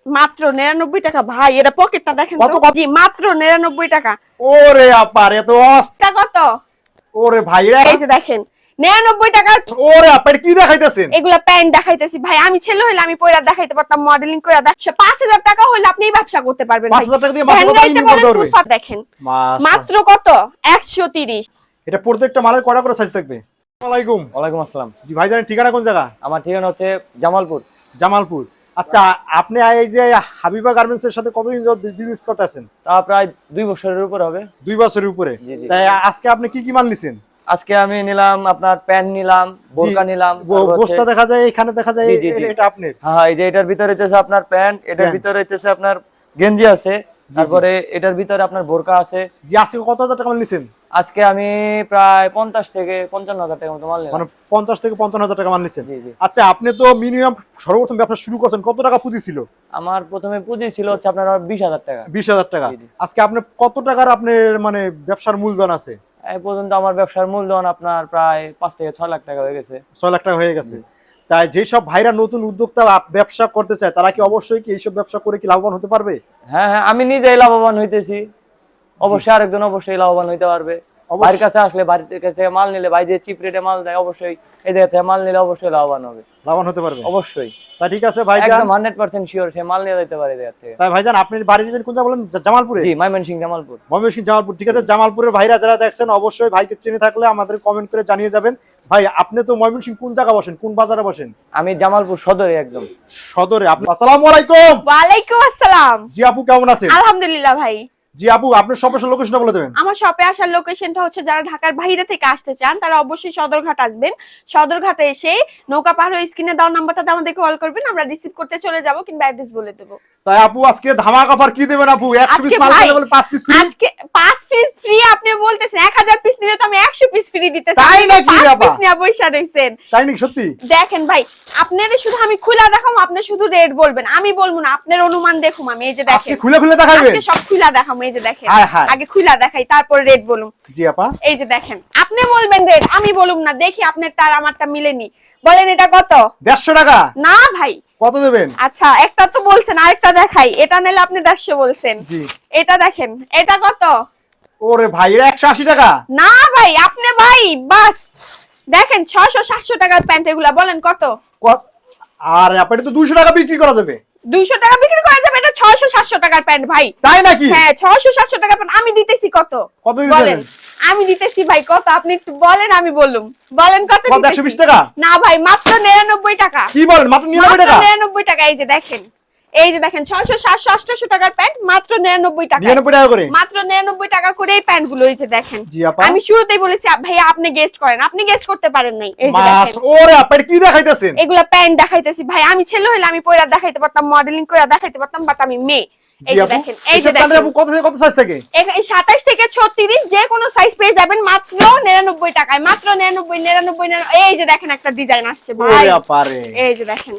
মাত্র 99 টাকা ভাই, এটা পকেটটা দেখেন তো। জি মাত্র 99 টাকা। ওরে আপা এত টা কত? ওরে ভাই এই যে দেখেন 99 টাকা। ওরে আপা কি দেখাইতেছেন? এগুলা প্যান্ট দেখাইতেছি ভাই, আমি ছেলে হইলে আমি পয়রা দেখাইতে পারতাম, মডেলিং করে দেখ। 5000 টাকা হইলে আপনি ব্যবসা করতে পারবেন ভাই। 5000 টাকা দিয়ে মাত্র কত ইনকাম করতে পারবে? ফুলফাত দেখেন মাত্র কত 130। এটা প্রত্যেকটা মালের কয়টা করে সাইজ থাকবে? আসসালামু আলাইকুম। ওয়ালাইকুম আসসালাম। জি ভাই জানেন ঠিকানা কোন জায়গা? আমার ঠিকানা হচ্ছে জামালপুর। জামালপুর। আচ্ছা আপনি এই যে হাবিবা গার্মেন্টস এর সাথে কতদিন বিজনেস করতেছেন? তা প্রায় 2 বছরের উপর হবে। 2 বছরের উপরে। তাই আজকে আপনি কি কি মাল নিছেন? আজকে আমি নিলাম আপনার প্যান্ট নিলাম, বোরকা নিলাম। বস্তা দেখা যায়, এখানে দেখা যায়, এটা আপনার? হ্যাঁ এই যে এটার ভিতরে হচ্ছে আপনার প্যান্ট, এটার ভিতরে হচ্ছে আপনার গেঞ্জি আছে, তারপরে এটার ভিতরে আপনার বোরকা আছে। জি আজকে কত হাজার টাকা মাল নিছেন? আজকে আমি প্রায় 50 থেকে 55,000 টাকা মতো মাল নিলাম। মানে 50 থেকে 55,000 টাকা মাল নিছেন। আচ্ছা আপনি তো মিনিমাম সর্বপ্রথম ব্যবসা শুরু করছেন, কত টাকা পুঁজি ছিল? আমার প্রথমে পুঁজি ছিল হচ্ছে আপনার 20,000 টাকা। 20,000 টাকা। আজকে আপনি কত টাকার আপনার মানে ব্যবসার মূলধন আছে? এই পর্যন্ত আমার ব্যবসার মূলধন আপনার প্রায় 5 থেকে 6 লাখ টাকা হয়ে গেছে। 6 লাখ টাকা হয়ে গেছে। তাই যেসব ভাইরা নতুন উদ্যোক্তা ব্যবসা করতে চায় তারা কি অবশ্যই কি এইসব ব্যবসা করে কি লাভবান হতে পারবে? হ্যাঁ হ্যাঁ আমি নিজেই লাভবান হইতেছি, অবশ্যই আরেকজন অবশ্যই লাভবান হইতে পারবে। ভাইয়ের কাছে আসলে বাড়ির কাছে মাল নিলে, ভাই যে চিপ রেটে মাল দেয়, অবশ্যই এই জায়গা থেকে মাল নিলে অবশ্যই লাভবান হবে, লাভবান হতে পারবে অবশ্যই। তা ঠিক আছে ভাইজান, একদম 100% শিওর সে মাল নিয়ে যেতে পারে এই জায়গা থেকে। তাই ভাইজান আপনি বাড়ির কোন জায়গা বলেন? জামালপুরে? জি ময়মনসিংহ জামালপুর। ময়মনসিংহ জামালপুর। ঠিক আছে জামালপুরের ভাইরা যারা দেখছেন অবশ্যই ভাইকে চিনে থাকলে আমাদের কমেন্ট করে জানিয়ে যাবেন। ভাই আপনি তো ময়মনসিংহ কোন জায়গা বসেন, কোন বাজারে বসেন? আমি জামালপুর সদরে একদম সদরে। আপনি আসসালামু আলাইকুম। ওয়ালাইকুম আসসালাম। জি আপু কেমন আছেন? আলহামদুলিল্লাহ ভাই। জি আপু আপনার শপের লোকেশনটা বলে দেবেন। আমার শপে আসার লোকেশনটা হচ্ছে যারা ঢাকার বাইরে থেকে আসতে চান তারা অবশ্যই সদরঘাট আসবেন। সদরঘাটে এসে নৌকা পার হয়ে স্ক্রিনে দেওয়া নাম্বারটাতে আমাদের কল করবেন, আমরা রিসিভ করতে চলে যাব কিংবা অ্যাড্রেস বলে দেব। তাই আপু আজকে ধামাকা অফার কি দেবেন আপু? 100 পিস মাল কিনলে বলে 5 পিস ফ্রি। আজকে 5 পিস ফ্রি আপনি বলতেছেন, 1000 পিস নিলে তো আমি 100 পিস ফ্রি দিতেছি। তাই নাকি 5 পিস নিয়ে বইসা রইছেন? তাই নাকি সত্যি? দেখেন ভাই আপনাদের শুধু আমি খুলা দেখাম, আপনি শুধু রেট বলবেন, আমি বলবো না, আপনার অনুমান দেখুম আমি। এই যে দেখেন আজকে খুলে খুলে দেখাবেন? আজকে সব খুলা দেখাম। এই যে দেখেন হায় হায়। আগে খুলা দেখাই তারপর রেট বলুম। জি আপা। এই যে দেখেন আপনি বলবেন রেট, আমি বলুম না, দেখি আপনার তার আমারটা মিলেনি। বলেন এটা কত? 150 টাকা। না ভাই কত দেবেন? আচ্ছা একটা তো বলছেন, আরেকটা দেখাই। এটা নিলে আপনি 150 বলছেন। জি। এটা দেখেন, এটা কত? ওরে ভাই এটা 180 টাকা। না ভাই আপনি ভাই বাস দেখেন 600 700 টাকার প্যান্ট এগুলা, বলেন কত? আর আপনি তো 200 টাকা বিক্রি করা যাবে। 200 টাকা বিক্রি করা যাবে, এটা 600 700 টাকার প্যান্ট ভাই। তাই নাকি? হ্যাঁ 600 700 টাকার প্যান্ট আমি দিতেছি। কত কত বলেন? দিতেছেন? আমি দিতেছি ভাই কত, আপনি একটু বলেন আমি বলুম। বলেন কত কত? দিতেছি? 120 টাকা? না ভাই মাত্র 99 টাকা। কি বলেন মাত্র 99 টাকা? 99 টাকা। এই যে দেখেন, এই যে দেখেন 600 700 800 টাকার প্যান্ট মাত্র 99 টাকা। 99 টাকা করে? মাত্র 99 টাকা করে এই প্যান্ট গুলো। এই যে দেখেন জি আপা। আমি শুরুতেই বলেছি ভাই আপনি গেস্ট করেন, আপনি গেস্ট করতে পারেন নাই। এই যে মাস দেখেন ওরে আপনি কি দেখাইতেছেন? এগুলা প্যান্ট দেখাইতেছি ভাই, আমি ছেলে হইলে আমি পয়রা দেখাইতে পারতাম, মডেলিং করে দেখাইতে পারতাম, বাট আমি মেয়ে। এই যে দেখেন, এই যে দেখেন আপু কত থেকে কত সাইজ থাকে? 27 থেকে 36 যে কোনো সাইজ পেয়ে যাবেন মাত্র 99 টাকায়। মাত্র 99। এই যে দেখেন একটা ডিজাইন আসছে ভাই। ওরে আপারে। এই যে দেখেন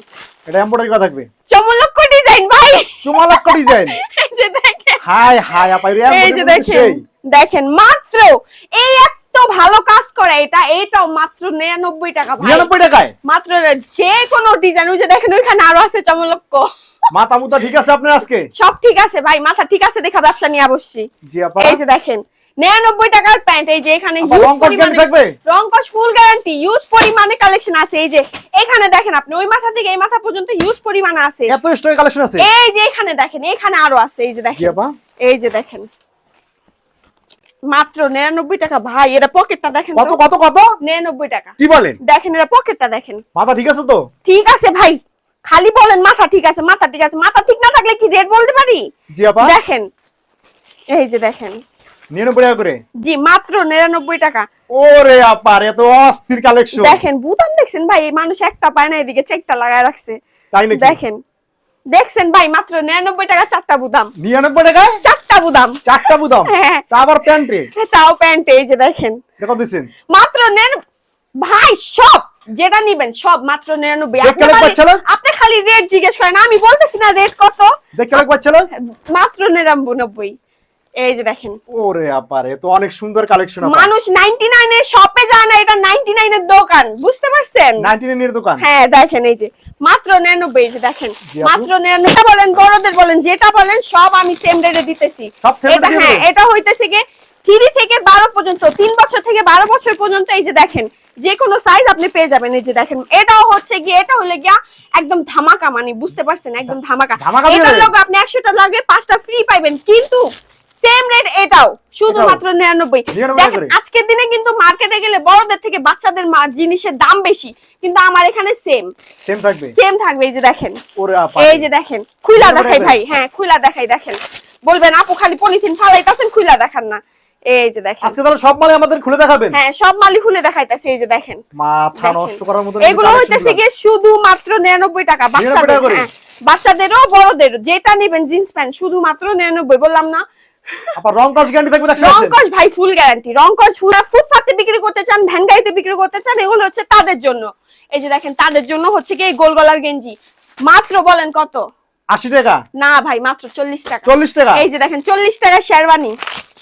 এটা এমব্রয়ডারি করা থাকবে? চমলক্ষ ডিজাইন ভাই। চমলক্ষ ডিজাইন। এই যে দেখেন, হাই হাই আপা এই যে দেখেন, দেখেন মাত্র এই এত ভালো কাজ করে এটা, এটাও মাত্র 99 টাকা ভাই। 99 টাকায় মাত্র যে কোনো ডিজাইন। ওই যে দেখেন ওইখানে আরো আছে চমলক্ষ। মাথা মুতা ঠিক আছে আপনার আজকে? সব ঠিক আছে ভাই, মাথা ঠিক আছে দেখা ব্যবসা নিয়ে বসছি। জি আপা। এই যে দেখেন 99 টাকার প্যান্ট। এই যে এখানে রং কস গ্যারান্টি থাকবে? রং কস ফুল গ্যারান্টি, ইউজ পরিমাণে কালেকশন আছে। এই যে এখানে দেখেন আপনি ওই মাথা থেকে এই মাথা পর্যন্ত ইউজ পরিমাণে আছে। এত স্টক কালেকশন আছে? এই যে এখানে দেখেন, এখানে আরো আছে। এই যে জি দেখেন, আপা। এই যে দেখেন মাত্র 99 টাকা ভাই। এটা পকেটটা দেখেন কত তো। কত কত? 99 টাকা। কি বলেন? দেখেন এটা পকেটটা দেখেন। মাথা ঠিক আছে তো? ঠিক আছে ভাই, খালি বলেন মাথা ঠিক আছে, মাথা ঠিক আছে। মাথা ঠিক না থাকলে কি রেট বলতে পারি? জি আপা। দেখেন এই যে দেখেন 99 টাকা করে? জি মাত্র 99 টাকা। ওরে আপা এত অস্থির কালেকশন। দেখেন বুতাম দেখছেন ভাই, এই মানুষ একটা পায় না, এদিকে চেকটা লাগায় রাখছে। তাই নাকি? দেখেন দেখছেন ভাই মাত্র 99 টাকা চারটা বুতাম। 99 টাকায় চারটা বুতাম। চারটা বুদাম? হ্যাঁ। তা আবার প্যান্টে? তাও প্যান্ট। এই যে দেখেন এটা কত দিছেন? মাত্র ভাই সব যেটা নিবেন সব মাত্র 99। আপনি খালি রেট জিজ্ঞেস করেন, আমি বলতেছি না রেট কত। দেখতে লাগ বাচ্চা লোক? মাত্র 99। এই যে দেখেন ওরে আপারে তো অনেক সুন্দর কালেকশন আপা। মানুষ 99 এর শপে যায় না, এটা 99 এর দোকান, বুঝতে পারছেন? 99 এর দোকান? হ্যাঁ দেখেন এই যে মাত্র 99 এই যে দেখেন জি আপু। মাত্র 99 বলেন বড়দের বলেন যেটা বলেন সব আমি সেম রেটে দিতেছি সব same এটা rate এ হ্যাঁ দিবেন? এটা হইতেছে কি 3 থেকে 12 পর্যন্ত 3 বছর থেকে 12 বছর পর্যন্ত এই যে দেখেন যে কোনো সাইজ আপনি পেয়ে যাবেন এই যে দেখেন এটাও হচ্ছে কি এটা হলে গিয়া একদম ধামাকা মানে বুঝতে পারছেন একদম ধামাকা ধামাকা দিয়ে এটার দেবে? লগে আপনি 100টা লাগে 5টা ফ্রি পাইবেন কিন্তু সেম রেট এটাও শুধুমাত্র 99 99 দেখেন করে। আজকের দিনে কিন্তু মার্কেটে গেলে বড়দের থেকে বাচ্চাদের জিনিসের দাম বেশি কিন্তু আমার এখানে সেম থাকবে সেম থাকবে এই যে দেখেন ওরে আপা এই যে দেখেন খুইলা 99 দেখাই করে। ভাই হ্যাঁ খুইলা দেখাই দেখেন বলবেন আপু খালি পলিথিন ফালাইতাছেন খুইলা দেখান না এই যে দেখেন আজকে তাহলে সব মালে আমাদের খুলে দেখাবেন হ্যাঁ সব মালি খুলে দেখাইতাছে এই যে দেখেন মাথা দেখেন। নষ্ট করার মতো এগুলো হইতেছে গিয়ে শুধুমাত্র 99 টাকা 99 বাচ্চাদের টাকা করে? হ্যাঁ বাচ্চাদেরও বড়দেরও যেটা নেবেন জিন্স প্যান্ট শুধুমাত্র 99 বললাম না আপা রং কস গ্যারান্টি থাকবে দেখছেন রংকশ ভাই ফুল গ্যারান্টি রংকশ ফুটপাতে বিক্রি করতে চান ভ্যানগাড়িতে বিক্রি করতে চান এগুলো হচ্ছে তাদের জন্য এই যে দেখেন তাদের জন্য হচ্ছে কি এই গোল গলার গেঞ্জি মাত্র বলেন কত 80 টাকা না ভাই মাত্র 40 টাকা 40 টাকা এই যে দেখেন 40 টাকা শেরওয়ানি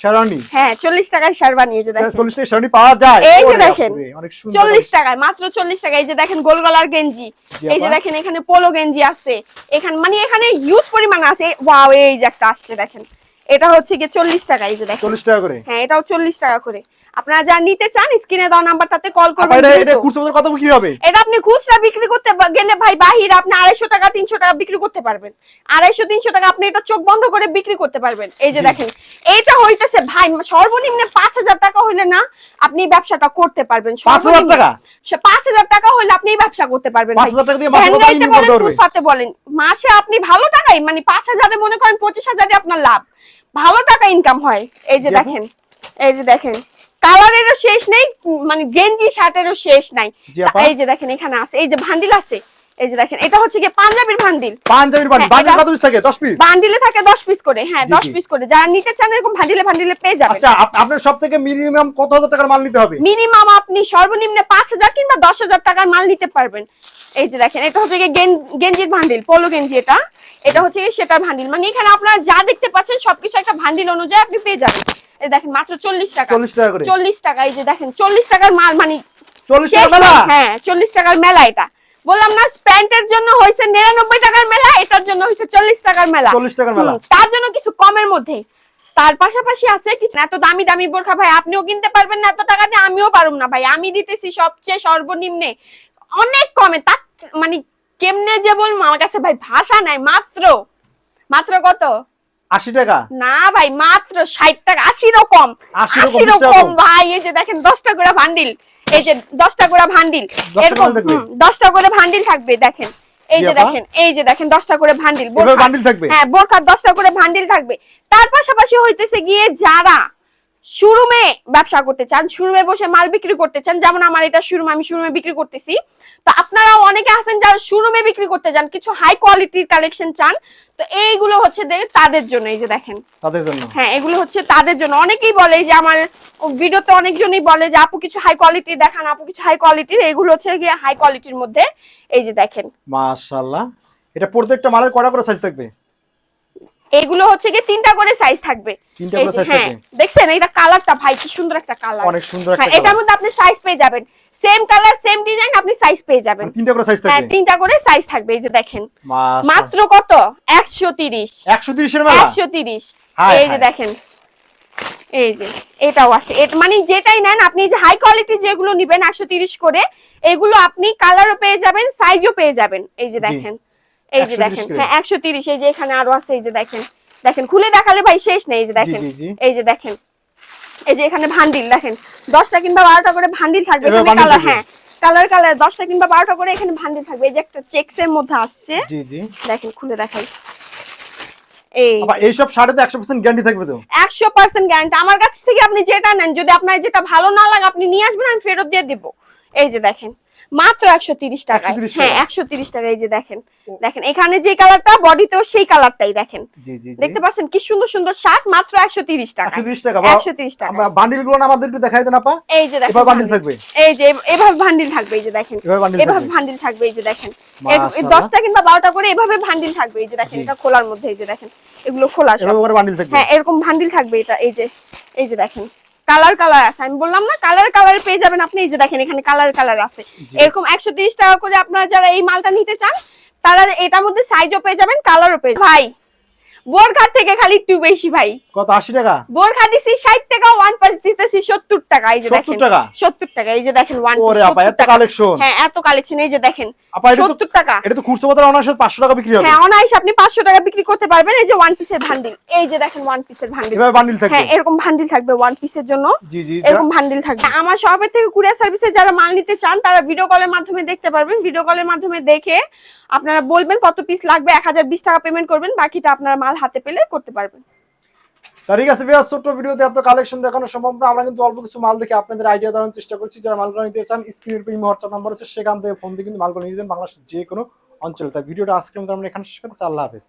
শেরওয়ানি হ্যাঁ 40 টাকায় শেরওয়ানি এই যে দেখেন 40 টাকা শেরওয়ানি পাওয়া যায় এই যে ওরে দেখেন বাপরে, অনেক সুন্দর 40 টাকায় মাত্র 40 টাকা এই যে দেখেন গোল গলার গেঞ্জি জি এই যে আপা। দেখেন এখানে পোলো গেঞ্জি আছে এখানে মানে এখানে ইউজ পরিমাণ আছে ওয়াও এই যে একটা আসছে দেখেন এটা হচ্ছে কি 40 টাকা এই যে দেখেন 40 টাকা করে হ্যাঁ এটাও 40 টাকা করে আপনারা যা নিতে চান স্ক্রিনে দেওয়া নাম্বারটাতে কল আপা করবেন এটা দ্রুত। খুচরা বাজার কত বিক্রি হবে এটা আপনি খুচরা বিক্রি করতে গেলে ভাই বাহিরে আপনি 250 টাকা 300 টাকা বিক্রি করতে পারবেন 250 300 টাকা আপনি এটা চোখ বন্ধ করে বিক্রি করতে পারবেন এই যে দেখেন এইটা হইতেছে ভাই সর্বনিম্ন 5000 টাকা হইলে না আপনি ব্যবসাটা করতে পারবেন 5000 টাকা? 5000 টাকা হইলে আপনি এই ব্যবসা করতে পারবেন 5000 টাকা দিয়ে মাসে কত ভ্যানগাড়িতে income করতে বলেন, পারবে? ফুটপাতে বলেন মাসে আপনি ভালো টাকাই মানে 5000 এ মনে করেন 25000 এ আপনার লাভ ভালো টাকা ইনকাম হয় এই যে জি আপু। দেখেন এই যে দেখেন কালারেরও শেষ নেই মানে গেঞ্জি শার্টেরও শেষ নাই জি আপা। এই যে দেখেন এখানে আছে এই যে ভান্ডিল আছে এই যে দেখেন এটা হচ্ছে কি পাঞ্জাবির ভান্ডিল পাঞ্জাবির বান্ডিল হ্যাঁ, বান্ডিল এটা- কত পিস থাকে 10 পিস বান্ডিলে থাকে 10 পিস করে হ্যাঁ জি, 10 জি। পিস করে যারা নিতে চান এরকম ভান্ডিলে ভান্ডিলে পেয়ে যাবেন আচ্ছা আপনার সব থেকে মিনিমাম কত হাজার টাকার মাল নিতে হবে মিনিমাম আপনি সর্বনিম্ন 5000 কিংবা 10000 টাকার মাল নিতে পারবেন এই যে দেখেন এটা হচ্ছে কি গেঞ্জির ভান্ডিল পোলো গেঞ্জি এটা হচ্ছে কি সেটার ভান্ডিল মানে এখানে আপনারা যা দেখতে পাচ্ছেন সবকিছু একটা ভান্ডিল অনুযায়ী আপনি পেয়ে যাবেন এই দেখেন মাত্র 40 টাকা 40 টাকা করে 40 টাকা এই যে দেখেন 40 টাকার মাল মানে 40 শেষ টাকা মেলা নাই। হ্যাঁ 40 টাকার মেলা এটা বললাম না প্যান্টের জন্য হইছে 99 টাকার মেলা এটার জন্য হইছে 40 টাকার মেলা 40 টাকার মেলা। তার জন্য কিছু কমের মধ্যে তার পাশাপাশি আছে কিছু এত দামি দামি বোরখা ভাই আপনিও কিনতে পারবেন না এত টাকা দিয়ে আমিও পারুম না ভাই আমি দিতেছি সবচেয়ে সর্বনিম্নে অনেক কমে তার মানে কেমনে যে বলবো আমার কাছে ভাই ভাষা নাই মাত্র মাত্র কত 80 টাকা না ভাই মাত্র 60 টাকা 80 রকম 80 80 20 টাকা রকম কম। ভাই এই যে দেখেন 10টা করে ভান্ডিল এই যে 10টা করে ভান্ডিল 10টা এরকম করে থাকবে? 10টা করে ভান্ডিল থাকবে দেখেন এই জি যে আপা। দেখেন এই যে দেখেন 10টা করে ভান্ডিল এভাবে বান্ডিল থাকবে? হ্যাঁ বোরখার 10টা করে ভান্ডিল থাকবে তার পাশাপাশি হইতেছে গিয়ে যারা শোরুমে ব্যবসা করতে চান শোরুমে বসে মাল বিক্রি করতে চান যেমন আমার এটা শোরুম আমি শোরুমে বিক্রি করতেছি তো আপনারাও অনেকে আছেন যারা শোরুমে বিক্রি করতে চান কিছু হাই কোয়ালিটির কালেকশন চান তো এইগুলো হচ্ছে তাদের জন্য এই যে দেখেন তাদের জন্য হ্যাঁ এগুলো হচ্ছে তাদের জন্য অনেকেই বলে যে আমার ভিডিওতে অনেকজনই বলে যে আপু কিছু হাই কোয়ালিটির দেখান আপু কিছু হাই কোয়ালিটির এগুলো হচ্ছে গিয়ে হাই কোয়ালিটির মধ্যে এই যে দেখেন মাশাআল্লাহ এটা প্রত্যেকটা মালের কয়টা করে সাইজ থাকবে এগুলো হচ্ছে গিয়ে 3টা করে সাইজ থাকবে 3টা এই করে যে, size হ্যাঁ থাকবে? দেখছেন এটা কালারটা ভাই কি সুন্দর একটা কালার অনেক সুন্দর একটা হ্যাঁ colour। এটার মধ্যে আপনি সাইজ পেয়ে যাবেন সেম কালার সেম ডিজাইন আপনি সাইজ পেয়ে যাবেন মানে 3টা করে সাইজ হ্যাঁ থাকবে 3টা করে সাইজ থাকবে এই যে দেখেন মাশাআল্লাহ মাত্র কত 130 130 এর মেলা 130 হায় এই যে হায়। দেখেন এই যে এটাও আছে মানে যেটাই নেন আপনি যে হাই কোয়ালিটি যেগুলো নেবেন 130 করে এগুলো আপনি কালারও পেয়ে যাবেন সাইজও পেয়ে যাবেন এই যে দেখেন এই যে 130 দেখেন করে। হ্যাঁ 130 এই যে এখানে আরো আছে এই যে দেখেন খুলে দেখালে ভাই শেষ নেই এই যে দেখেন জি, জি। এই যে দেখেন এই যে এখানে ভান্ডিল দেখেন 10টা কিংবা 12টা করে ভান্ডিল থাকবে এভাবে এখানে bundle কালার থাকবে? হ্যাঁ কালার 10টা কিংবা 12টা করে এখানে ভান্ডিল থাকবে এই যে একটা চেকসের মধ্যে আসছে জি জি দেখেন খুলে দেখাই এই আপা এই সব শাড়িতে 100% গ্যারান্টি থাকবে তো 100% গ্যারান্টি আমার কাছ থেকে আপনি যেটা নেন যদি আপনার যেটা ভালো না লাগে আপনি নিয়ে আসবেন আমি ফেরত দিয়ে দিব এই যে দেখেন মাত্র 130 টাকা 130 হ্যাঁ টাকা। 130 টাকা এই যে দেখেন এখানে যে কালারটা বডিতেও সেই কালারটাই দেখেন জি জি দেখতে পাচ্ছেন কি সুন্দর সুন্দর শার্ট মাত্র 130 টাকা 130 টাকা 130 টাকা বান্ডিল গুলো না আমাদের একটু দেখাই দেন আপা এই যে দেখেন এভাবে বান্ডিল থাকবে এই যে এভাবে ভান্ডিল থাকবে এই যে দেখেন এভাবে bundle এভাবে থাকবে। ভান্ডিল থাকবে এই যে দেখেন মাশাআল্লাহ। 10টা কিংবা 12টা করে এভাবে ভান্ডিল থাকবে এই যে দেখেন জি। এটা খোলার মধ্যে এই যে দেখেন এগুলো খোলা সব এভাবে করে বান্ডিল থাকবে হ্যাঁ এরকম ভান্ডিল থাকবে এটা এই যে দেখেন কালার আছে, আমি বললাম না কালার পেয়ে যাবেন আপনি। এই যে দেখেন এখানে কালার আছে, এরকম 130 টাকা করে। আপনারা যারা এই মালটা নিতে চান তারা এটার মধ্যে সাইজও পেয়ে যাবেন, কালারও পেয়ে যাবেন। ভাই বোরখা থেকে খালি একটু বেশি ভাই। কত 80 টাকা? বোরখা দিছি 60 টাকা, ওয়ান পিস দিতেছি 70 টাকা। এই যে দেখেন 70 টাকা? 70 টাকা। এই যে দেখেন ওয়ান পিস ওরে আপা এত 70 টাকা। কালেকশন। হ্যাঁ এত কালেকশন। এই যে দেখেন আপা এটা তো 70 টাকা। এটা তো খুচরা বাজারে অনায়াসে 500 টাকা বিক্রি হবে। হ্যাঁ অনায়াসে আপনি 500 টাকা বিক্রি করতে পারবেন। এই যে ওয়ান পিসের ভান্ডিল, এই যে দেখেন ওয়ান পিসের ভান্ডিল, এভাবে বান্ডিল থাকবে? হ্যাঁ এরকম ভান্ডিল থাকবে ওয়ান পিসের জন্য। জি জি এরকম ভান্ডিল থাকবে। আমার শপের থেকে কুরিয়ার সার্ভিসে যারা মাল নিতে চান তারা ভিডিও কলের মাধ্যমে দেখতে পারবেন। ভিডিও কলের মাধ্যমে দেখে আপনারা বলবেন কত পিস লাগবে, 1020 টাকা পেমেন্ট করবেন, বাকিটা আপনারা মাল হাতে পেলে করতে পারবেন। ঠিক আছে ভাইয়া, ছোট্ট ভিডিওতে এত কালেকশন দেখানো সম্ভব না। আমরা কিন্তু অল্প কিছু মাল দেখে আপনাদের আইডিয়া দেওয়ার চেষ্টা করছি। যারা মালগুলো নিতে চান স্ক্রিনের উপর ইমো হোয়াটসঅ্যাপ নাম্বার আছে, সেখান থেকে ফোন দিয়ে কিন্তু মালগুলো নিয়ে যাবেন বাংলাদেশের যে কোনো অঞ্চলে। তাই ভিডিওটা আজকের মতো আমরা এখানে শেষ করতেছি। আল্লাহ হাফেজ।